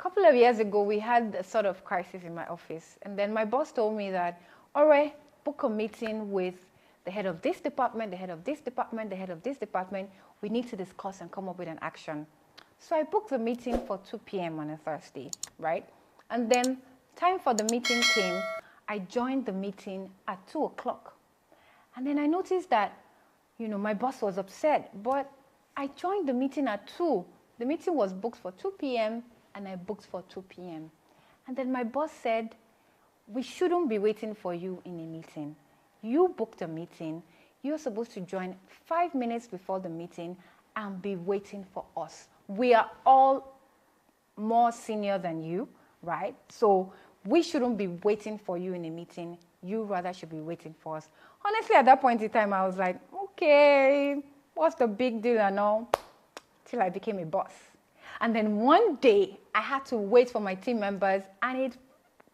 couple of years ago, we had a sort of crisis in my office. And then my boss told me that, all right, book a meeting with the head of this department, the head of this department, the head of this department. We need to discuss and come up with an action. So I booked the meeting for 2 p.m. on a Thursday, right? And then time for the meeting came. I joined the meeting at 2 o'clock. And then I noticed that, my boss was upset, but I joined the meeting at 2. The meeting was booked for 2 p.m. and I booked for 2 p.m. And then my boss said, we shouldn't be waiting for you in a meeting. You booked a meeting. You're supposed to join 5 minutes before the meeting and be waiting for us. We are all more senior than you, right? So we shouldn't be waiting for you in a meeting. You rather should be waiting for us. Honestly, at that point in time, I was like, okay, what's the big deal and all? Till I became a boss. And then one day, I had to wait for my team members, and it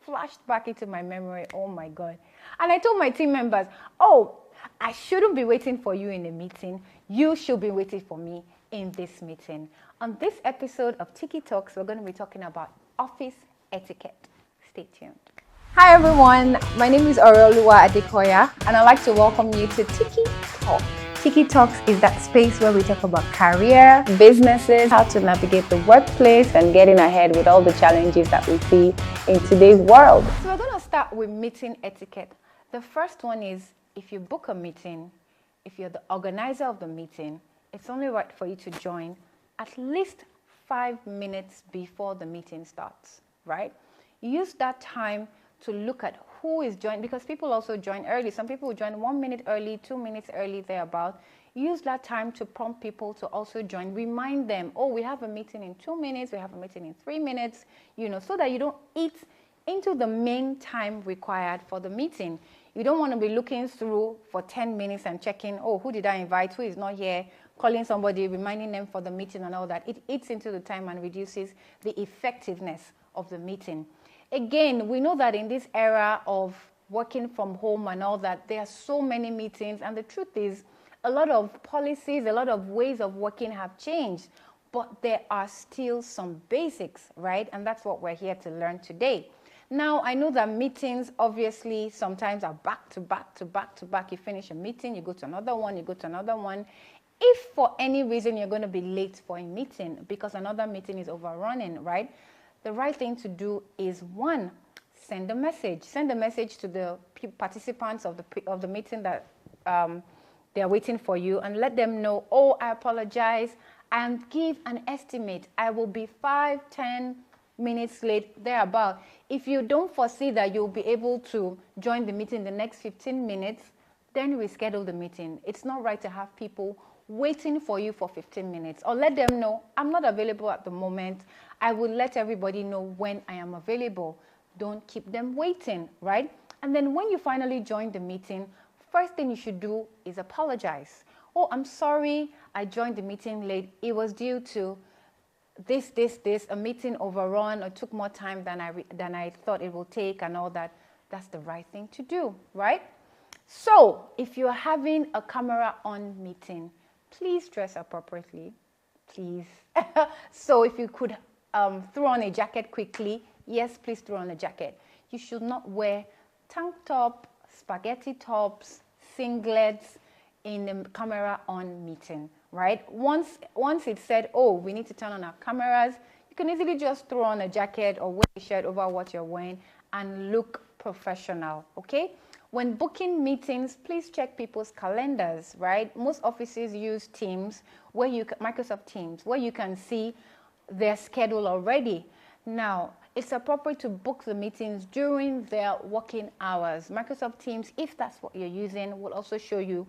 flashed back into my memory. Oh my God. And I told my team members, oh, I shouldn't be waiting for you in a meeting. You should be waiting for me in this meeting. On this episode of Tiki Talks, we're going to be talking about office etiquette. Stay tuned. Hi everyone, my name is Oreoluwa Adekoya, and I'd like to welcome you to Tiki Talks. Tiki Talks is that space where we talk about career, businesses, how to navigate the workplace, and getting ahead with all the challenges that we see in today's world. So we're going to start with meeting etiquette. The first one is, if you book a meeting, if you're the organizer of the meeting, it's only right for you to join at least 5 minutes before the meeting starts, right? Use that time to look at who is joining, because people also join early. Some people will join 1 minute early, 2 minutes early, thereabout. Use that time to prompt people to also join. Remind them, oh, we have a meeting in 2 minutes, we have a meeting in 3 minutes, so that you don't eat into the main time required for the meeting. You don't want to be looking through for 10 minutes and checking, oh, who did I invite, who is not here, calling somebody, reminding them for the meeting and all that. It eats into the time and reduces the effectiveness of the meeting. Again, we know that in this era of working from home and all that, there are so many meetings, and the truth is, a lot of policies, a lot of ways of working have changed, but there are still some basics, right? And that's what we're here to learn today. Now, I know that meetings obviously sometimes are back to back to back to back. You finish a meeting, you go to another one, you go to another one. If for any reason you're going to be late for a meeting because another meeting is overrunning, right? The right thing to do is, one, send a message. Send a message to the participants of the meeting that they're waiting for you, and let them know, oh, I apologize, and give an estimate. I will be 5-10 minutes late, thereabout. If you don't foresee that you'll be able to join the meeting in the next 15 minutes, then reschedule the meeting. It's not right to have people waiting for you for 15 minutes, or let them know, I'm not available at the moment. I will let everybody know when I am available. Don't keep them waiting, right? And then when you finally join the meeting, first thing you should do is apologize. Oh, I'm sorry, I joined the meeting late. It was due to this, a meeting overrun, or took more time than I thought it would take and all that. That's the right thing to do, right? So if you're having a camera on meeting, please dress appropriately, please. So if you could throw on a jacket quickly, yes, please throw on a jacket. You should not wear tank top, spaghetti tops, singlets in a camera on meeting, right? Once it's said, oh, we need to turn on our cameras, you can easily just throw on a jacket or wear a shirt over what you're wearing and look professional, okay? When booking meetings, please check people's calendars, right? Most offices use Teams, Microsoft Teams, where you can see their schedule already. Now, it's appropriate to book the meetings during their working hours. Microsoft Teams, if that's what you're using, will also show you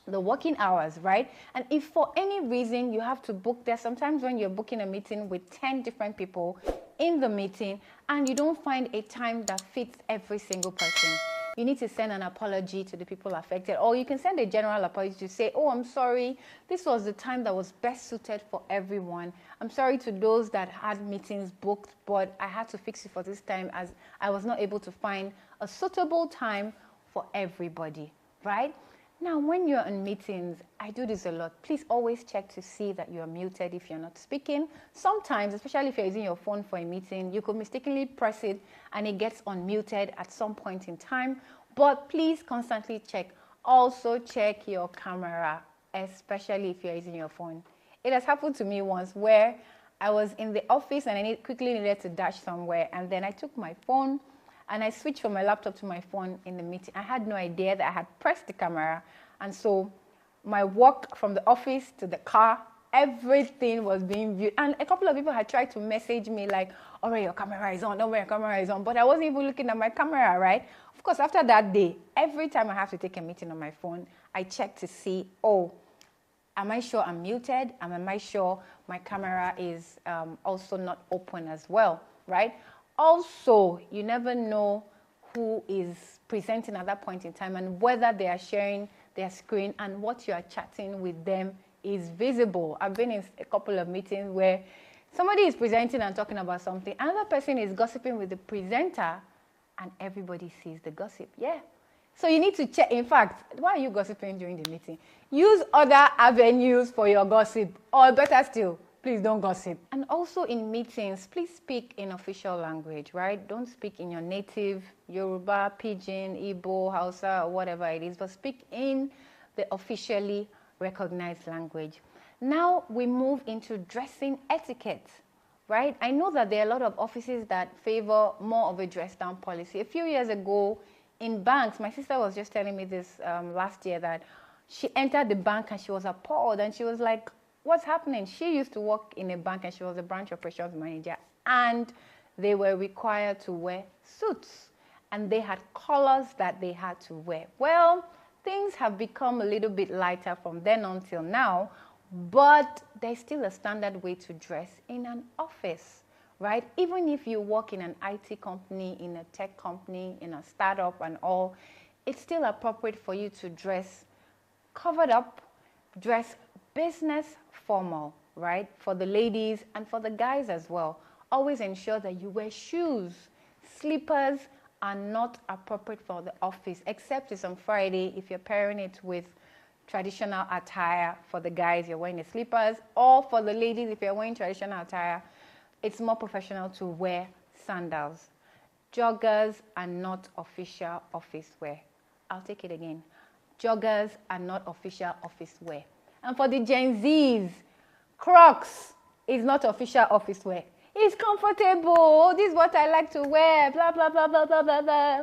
the working hours, right? And if for any reason you have to book there, sometimes when you're booking a meeting with 10 different people in the meeting and you don't find a time that fits every single person, you need to send an apology to the people affected, or you can send a general apology to say, oh, I'm sorry, this was the time that was best suited for everyone. I'm sorry to those that had meetings booked, but I had to fix it for this time as I was not able to find a suitable time for everybody, right? Now, when you're in meetings, I do this a lot. Please always check to see that you're muted if you're not speaking. Sometimes, especially if you're using your phone for a meeting, you could mistakenly press it and it gets unmuted at some point in time. But please constantly check. Also check your camera, especially if you're using your phone. It has happened to me once where I was in the office and I quickly needed to dash somewhere, and then I took my phone and I switched from my laptop to my phone in the meeting. I had no idea that I had pressed the camera. And so my walk from the office to the car, everything was being viewed. And a couple of people had tried to message me like, all right, your camera is on, all right, your camera is on. But I wasn't even looking at my camera, right? Of course, after that day, every time I have to take a meeting on my phone, I check to see, oh, am I sure I'm muted? And am I sure my camera is also not open as well, right? Also, you never know who is presenting at that point in time and whether they are sharing their screen and what you are chatting with them is visible. I've been in a couple of meetings where somebody is presenting and talking about something. Another person is gossiping with the presenter and everybody sees the gossip. Yeah. So you need to check. In fact, why are you gossiping during the meeting? Use other avenues for your gossip, or better still, please don't gossip. And also in meetings, please speak in official language, right? Don't speak in your native Yoruba, Pidgin, Igbo, Hausa, or whatever it is, but speak in the officially recognized language. Now we move into dressing etiquette, right? I know that there are a lot of offices that favor more of a dress down policy. A few years ago in banks, my sister was just telling me this last year that she entered the bank and she was appalled and she was like, what's happening? She used to work in a bank and she was a branch operations manager and they were required to wear suits and they had colors that they had to wear. Well, things have become a little bit lighter from then until now, but there's still a standard way to dress in an office, right? Even if you work in an IT company, in a tech company, in a startup and all, it's still appropriate for you to dress covered up, dress business formal, right? For the ladies and for the guys as well. Always ensure that you wear shoes. Slippers are not appropriate for the office, except it's on Friday if you're pairing it with traditional attire. For the guys, you're wearing the slippers, or for the ladies, if you're wearing traditional attire, it's more professional to wear sandals. Joggers are not official office wear. I'll take it again. Joggers are not official office wear. And for the Gen Zs, Crocs is not official office wear. It's comfortable. This is what I like to wear. Blah, blah, blah, blah, blah, blah, blah.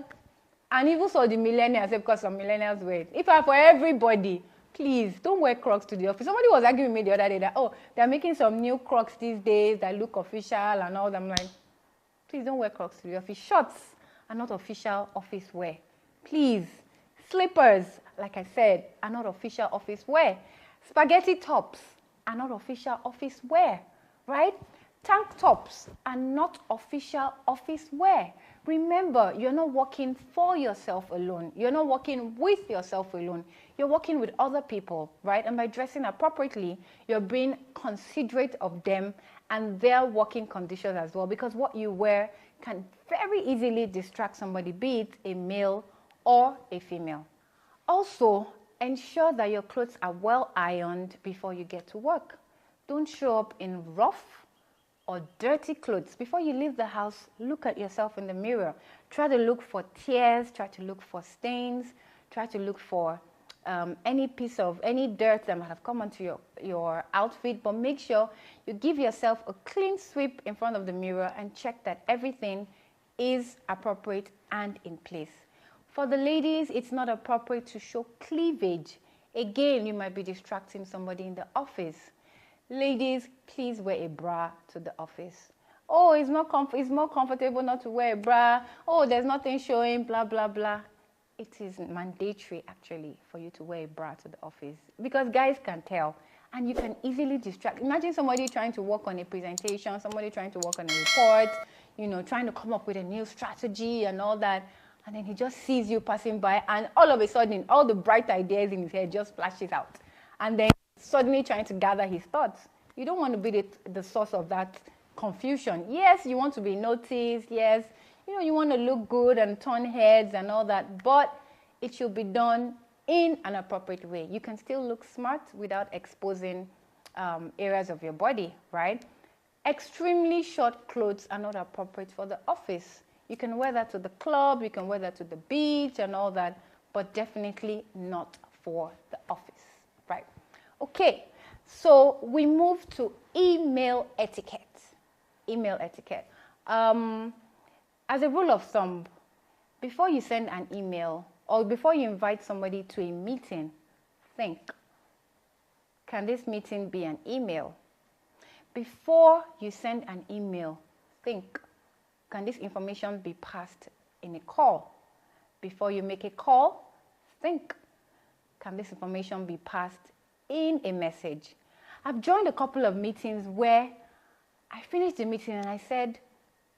And even for the millennials, because some millennials wear it. If I for everybody, please don't wear Crocs to the office. Somebody was arguing with me the other day that, oh, they're making some new Crocs these days that look official and all that. I'm like, please don't wear Crocs to the office. Shorts are not official office wear. Please. Slippers, like I said, are not official office wear. Spaghetti tops are not official office wear, right? Tank tops are not official office wear. Remember, you're not working for yourself alone. You're not working with yourself alone. You're working with other people, right? And by dressing appropriately, you're being considerate of them and their working conditions as well, because what you wear can very easily distract somebody, be it a male or a female. Also, ensure that your clothes are well ironed before you get to work. Don't show up in rough or dirty clothes. Before you leave the house, look at yourself in the mirror. Try to look for tears, try to look for stains, try to look for any dirt that might have come onto your outfit, but make sure you give yourself a clean sweep in front of the mirror and check that everything is appropriate and in place. For the ladies, it's not appropriate to show cleavage. Again, you might be distracting somebody in the office. Ladies, please wear a bra to the office. Oh, it's more comfortable not to wear a bra. Oh, there's nothing showing, blah, blah, blah. It is mandatory, actually, for you to wear a bra to the office because guys can tell and you can easily distract. Imagine somebody trying to work on a presentation, somebody trying to work on a report, trying to come up with a new strategy and all that. And then he just sees you passing by and all of a sudden, all the bright ideas in his head just flashes out. And then suddenly trying to gather his thoughts. You don't want to be the source of that confusion. Yes, you want to be noticed. Yes, you want to look good and turn heads and all that. But it should be done in an appropriate way. You can still look smart without exposing areas of your body, right? Extremely short clothes are not appropriate for the office. You can wear that to the club, you can wear that to the beach and all that, but definitely not for the office, right? Okay, so we move to email etiquette. Email etiquette. As a rule of thumb, before you send an email or before you invite somebody to a meeting, think, can this meeting be an email? Before you send an email, think, can this information be passed in a call? Before you make a call, think, can this information be passed in a message? I've joined a couple of meetings where I finished the meeting and I said,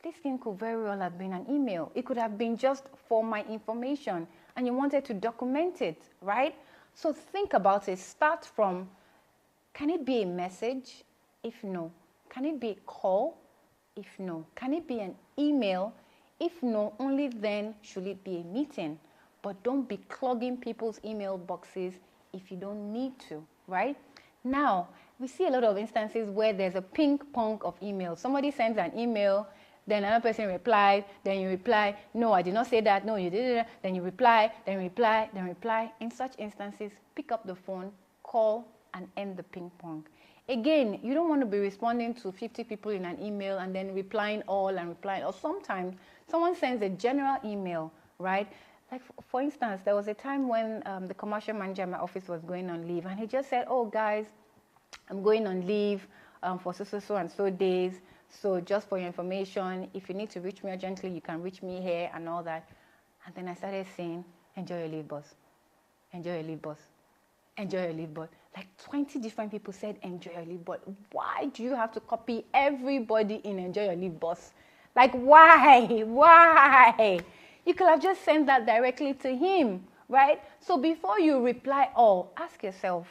this thing could very well have been an email. It could have been just for my information and you wanted to document it, right? So think about it. Start from, can it be a message? If no. Can it be a call? If no. Can it be an email? If no, only then should it be a meeting. But don't be clogging people's email boxes if you don't need to, right? Now, we see a lot of instances where there's a ping pong of emails. Somebody sends an email, then another person replies, then you reply, no, I did not say that, no, you did it, then you reply, then reply, then reply. In such instances, pick up the phone, call, and end the ping pong. Again, you don't want to be responding to 50 people in an email and then replying all and replying. Or sometimes someone sends a general email, right? Like, for instance, there was a time when the commercial manager in my office was going on leave, and he just said, oh, guys, I'm going on leave for so and so days. So just for your information, if you need to reach me urgently, you can reach me here and all that. And then I started saying, enjoy your leave, boss. Enjoy your leave, boss. Enjoy your leave, boss. Like 20 different people said, enjoy your leave, boss. Why do you have to copy everybody in enjoy your leave, boss? Like, why? Why? You could have just sent that directly to him, right? So before you reply all, ask yourself,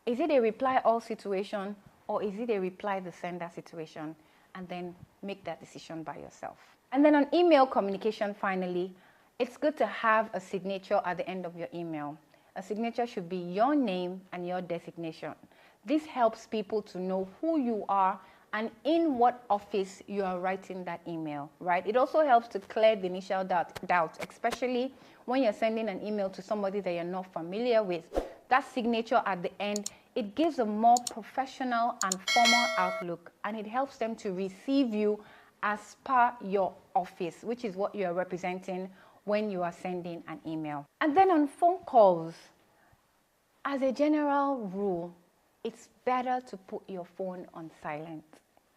is it a reply all situation or is it a reply the sender situation? And then make that decision by yourself. And then on email communication, finally, it's good to have a signature at the end of your email. A signature should be your name and your designation. This helps people to know who you are and in what office you are writing that email, right? It also helps to clear the initial doubt, especially when you're sending an email to somebody that you're not familiar with. That signature at the end, it gives a more professional and formal outlook, and it helps them to receive you as per your office, which is what you are representing when you are sending an email. And then on phone calls, as a general rule, it's better to put your phone on silent.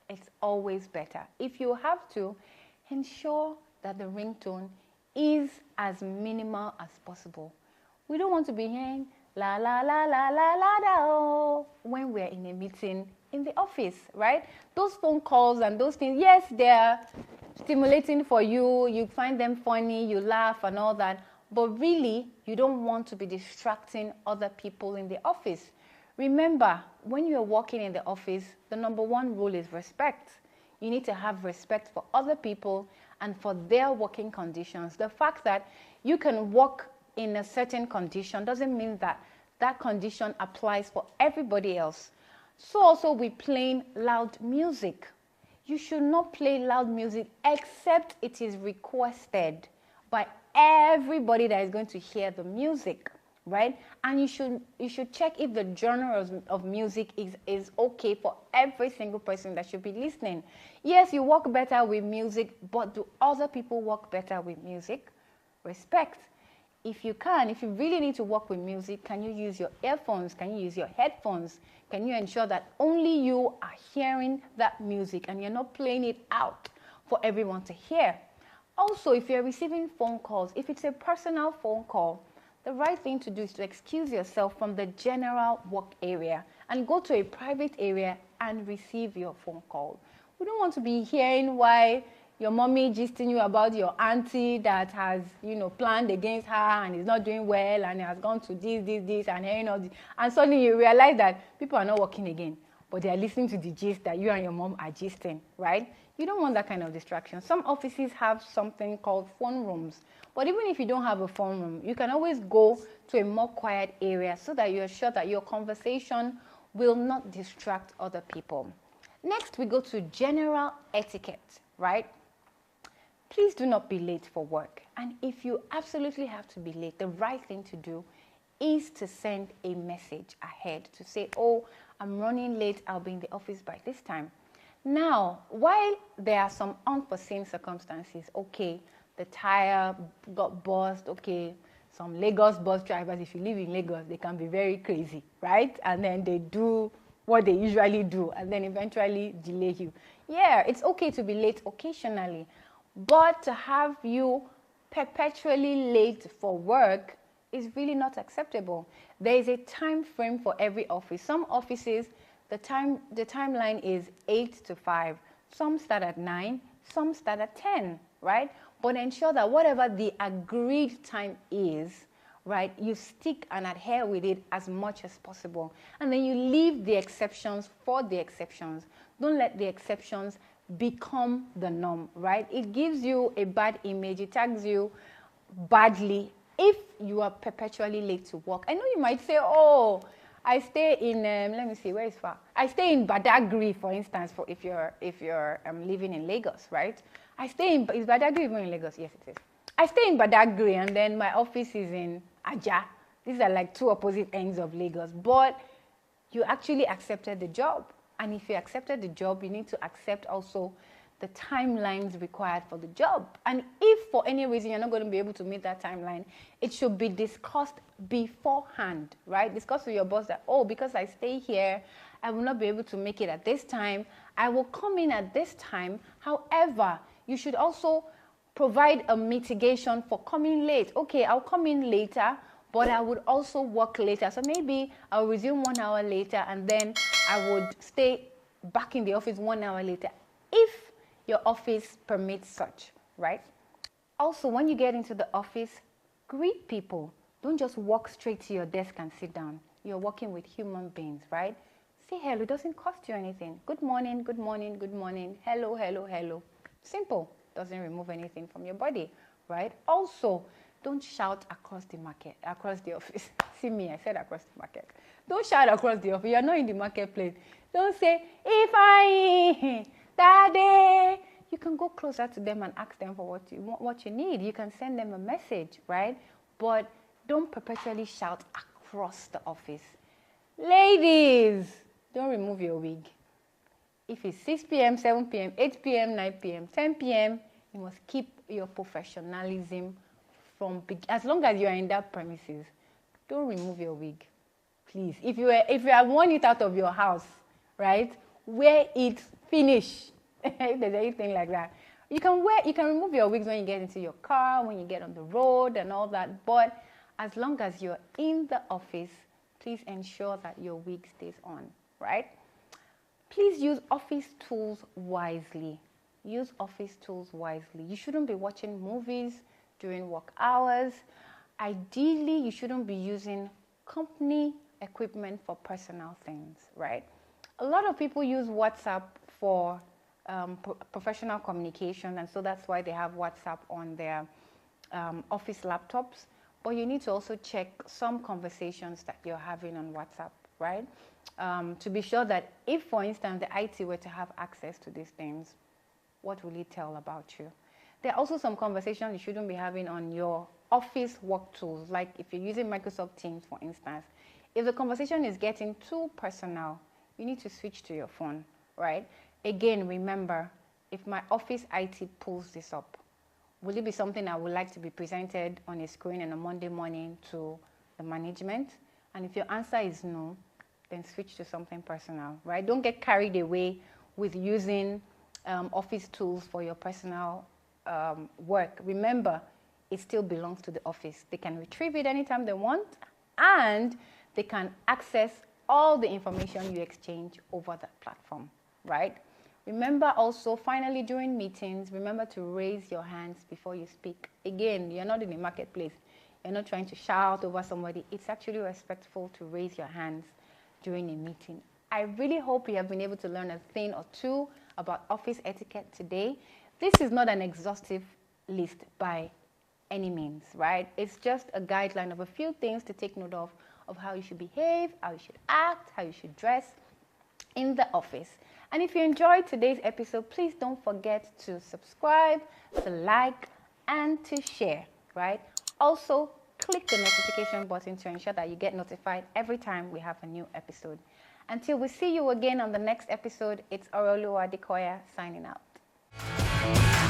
It's always better. If you have to, ensure that the ringtone is as minimal as possible. We don't want to be hearing la la la la la la da oh when we're in a meeting in the office, right? Those phone calls and those things, yes, they're stimulating for you, you find them funny, you laugh and all that, but really, you don't want to be distracting other people in the office. Remember, when you're working in the office, the number one rule is respect. You need to have respect for other people and for their working conditions. The fact that you can work in a certain condition doesn't mean that that condition applies for everybody else. So also with playing loud music. You should not play loud music except it is requested by everybody that is going to hear the music, right? And you should check if the genre of music is okay for every single person that should be listening. Yes, you work better with music, but do other people work better with music? Respect. If you really need to work with music, can you use your earphones? Can you use your headphones? Can you ensure that only you are hearing that music and you're not playing it out for everyone to hear? Also, if you're receiving phone calls, if it's a personal phone call, the right thing to do is to excuse yourself from the general work area and go to a private area and receive your phone call. We don't want to be hearing why your mommy gisting you about your auntie that has, planned against her and is not doing well and has gone to this, and hearing all this. And suddenly you realize that people are not working again, but they are listening to the gist that you and your mom are gisting, right? You don't want that kind of distraction. Some offices have something called phone rooms. But even if you don't have a phone room, you can always go to a more quiet area so that you're sure that your conversation will not distract other people. Next, we go to general etiquette, right? Please do not be late for work. And if you absolutely have to be late, the right thing to do is to send a message ahead to say, oh, I'm running late, I'll be in the office by this time. Now, while there are some unforeseen circumstances, okay, the tire got burst, okay, some Lagos bus drivers, if you live in Lagos, they can be very crazy, right? And then they do what they usually do and then eventually delay you. Yeah, it's okay to be late occasionally, but to have you perpetually late for work is really not acceptable. There is a time frame for every office. Some offices, the timeline is 8 to 5. Some start at 9, some start at 10, right? But ensure that whatever the agreed time is, right, you stick and adhere with it as much as possible. And then you leave the exceptions for the exceptions. Don't let the exceptions become the norm, right? It gives you a bad image. It tags you badly if you are perpetually late to work. I know you might say, oh, I stay in, let me see, where is far? I stay in Badagry, for instance, for if you're living in Lagos, right? I stay in, is Badagry even in Lagos? Yes, it is. I stay in Badagry and then my office is in Aja. These are like two opposite ends of Lagos, but you actually accepted the job. And if you accepted the job, you need to accept also the timelines required for the job. And if for any reason you're not going to be able to meet that timeline, it should be discussed beforehand, right? Discuss with your boss that, oh, because I stay here, I will not be able to make it at this time. I will come in at this time. However, you should also provide a mitigation for coming late. Okay, I'll come in later, but I would also work later. So maybe I'll resume 1 hour later and then I would stay back in the office 1 hour later, if your office permits such, right? Also, when you get into the office, greet people. Don't just walk straight to your desk and sit down. You're working with human beings, right? Say hello. It doesn't cost you anything. Good morning, good morning, good morning. Hello, hello, hello. Simple. Doesn't remove anything from your body, right? Also, don't shout across the office. See me, I said across the market. Don't shout across the office. You're not in the marketplace. Don't say, if I, Daddy. You can go closer to them and ask them for what you need. You can send them a message, right? But don't perpetually shout across the office. Ladies, don't remove your wig. If it's 6 p.m., 7 p.m., 8 p.m., 9 p.m., 10 p.m., you must keep your professionalism from as long as you are in that premises. Don't remove your wig, please. If you have worn it out of your house, right, wear it finish. If there's anything like that, you can remove your wigs when you get into your car, when you get on the road, and all that. But as long as you're in the office, please ensure that your wig stays on, right? Please use office tools wisely. Use office tools wisely. You shouldn't be watching movies during work hours. Ideally, you shouldn't be using company equipment for personal things, right? A lot of people use WhatsApp for professional communication, and so that's why they have WhatsApp on their office laptops. But you need to also check some conversations that you're having on WhatsApp, right? To be sure that if, for instance, the IT were to have access to these things, what will it tell about you? There are also some conversations you shouldn't be having on your office work tools, like if you're using Microsoft Teams, for instance. If the conversation is getting too personal, you need to switch to your phone, right? Again, remember, if my office IT pulls this up, will it be something I would like to be presented on a screen on a Monday morning to the management? And if your answer is no, then switch to something personal, right? Don't get carried away with using office tools for your personal work. Remember, it still belongs to the office. They can retrieve it anytime they want, and they can access all the information you exchange over that platform, right? Remember also, finally, during meetings, remember to raise your hands before you speak. Again, you're not in a marketplace. You're not trying to shout over somebody. It's actually respectful to raise your hands during a meeting. I really hope you have been able to learn a thing or two about office etiquette today. This is not an exhaustive list by any means, right? It's just a guideline of a few things to take note of how you should behave, how you should act, how you should dress in the office. And if you enjoyed today's episode, please don't forget to subscribe, to like, and to share, right? Also, click the notification button to ensure that you get notified every time we have a new episode. Until we see you again on the next episode, it's Oroluwa Adekoya signing out.